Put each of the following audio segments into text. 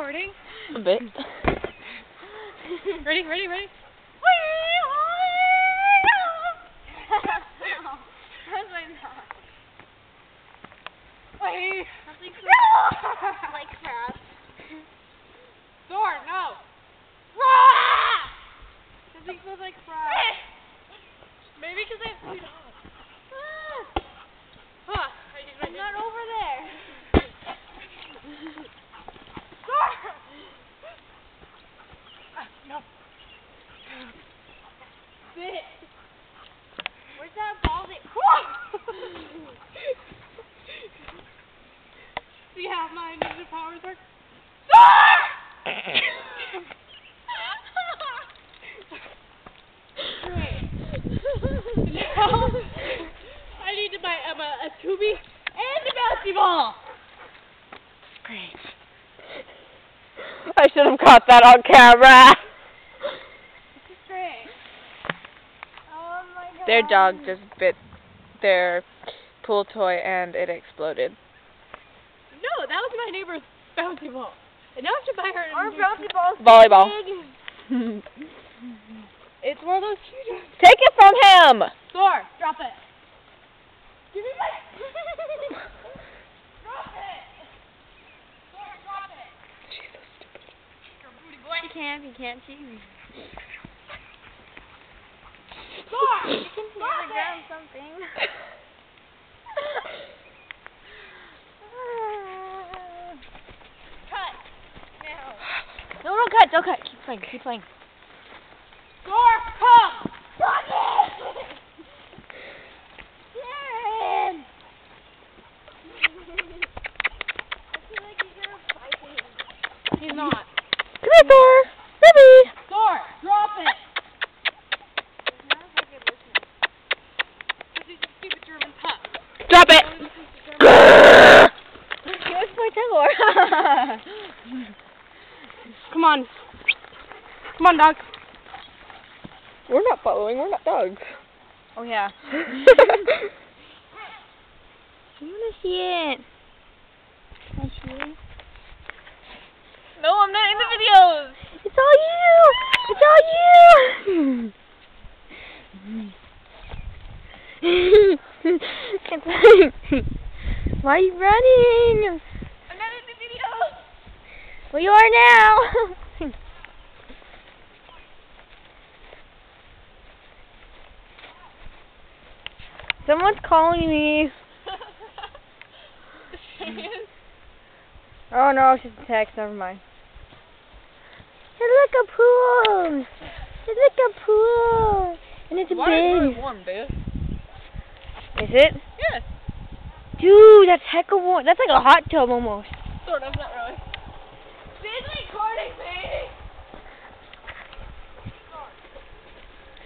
recording? A bit. Ready? That was my mouth. Like crap. Door, no! Something smells like crap. Maybe because I have 2 dogs. I'm not over there. No. Sit. Where's that ball that... See how my ninja powers work? Now, I need to buy a Scooby and a bouncy ball. Great. I should have caught that on camera. This is great. Oh my god. Their dog just bit their pool toy and it exploded. No, that was my neighbor's bouncy ball. And now I have to buy her a Our new bouncy ball's Volleyball. big. It's one of those huge ones. Take it from him! Thor, drop it. Give me my... Drop it! Thor, drop it. She's so stupid. You're a booty boy. He can't see me. Thor! You can see on the ground something. Cut. Now. No, don't cut. Keep playing. Thor, come! Stop it! Darren! I feel like he's gonna fight me. He's not. Come here, Thor. Ruby. Thor, drop it! He's not a good listener. Because he's a stupid German pup. Drop it. Where's my Taylor? Come on. Come on, dog. We're not following. We're not dogs. Oh yeah. I wanna see it. Can I see it? No, I'm not in the videos. It's all you! It's all you! Why are you running? I'm not in the videos. Well, you are now. Someone's calling me. Oh no, it's just a text. Never mind. Hey, look, a pool. Hey, look, a pool. And it's a big. warm, dude. Is it? Yes. Dude, that's hecka warm. That's like a hot tub almost. Sort of, not really. She's recording me.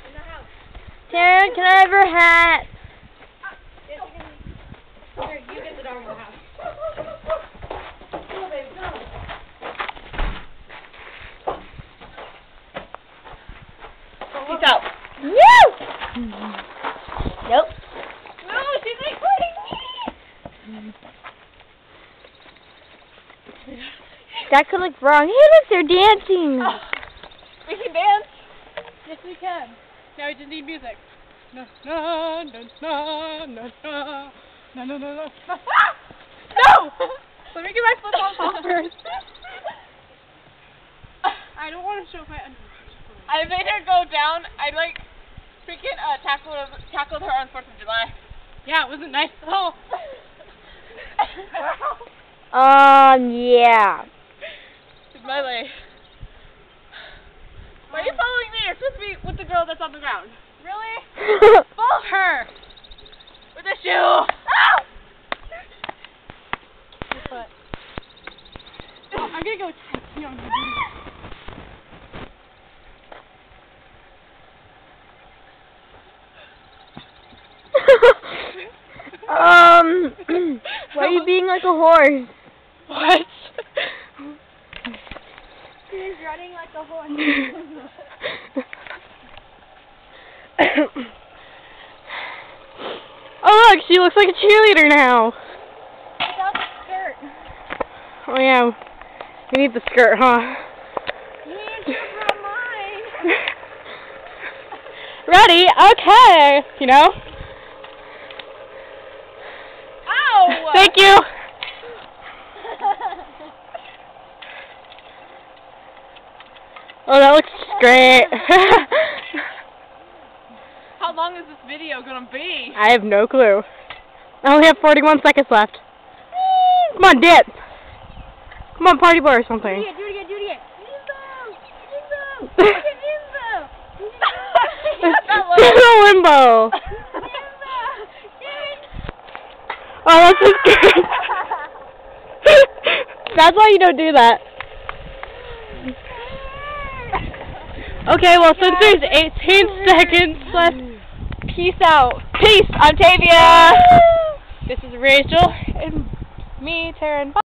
In the house. Taryn, can I have her hat? Yes, you can. Here, you get the dog in the house. Go, baby, go. Peace out. Woo! Nope. No, she's recording me. That could look wrong. Hey, look, they're dancing. Oh, we can dance. Yes, we can. Now we just need music. No, no, no, no, no, no, no, no, no, no. No! Let me get my flip on first. I don't want to show my underwear. I made her go down. I freaking tackled her on 4th of July. Yeah, it wasn't nice at all. Yeah. It's my way. Why are you following me? You're supposed to be with the girl that's on the ground. Really? Follow her! With a shoe! Ow! Your foot. Oh, I'm gonna go text you on the video. Why are you being like a horse? What? She's running like a horse. Oh, look, she looks like a cheerleader now. Without the skirt. Oh, yeah. You need the skirt, huh? Ready? Okay. You know? Ow! Thank you. Oh, that looks great. How long is this video gonna be? I have no clue. I only have 41 seconds left. Come on, dip. Come on, party boy or something. Do it again. Limbo! Do the limbo. Oh, that's just good. That's why you don't do that. Okay, well, since there's 18 seconds left, peace out. Peace. I'm Tavia. This is Rachel and me, Taryn. Bye.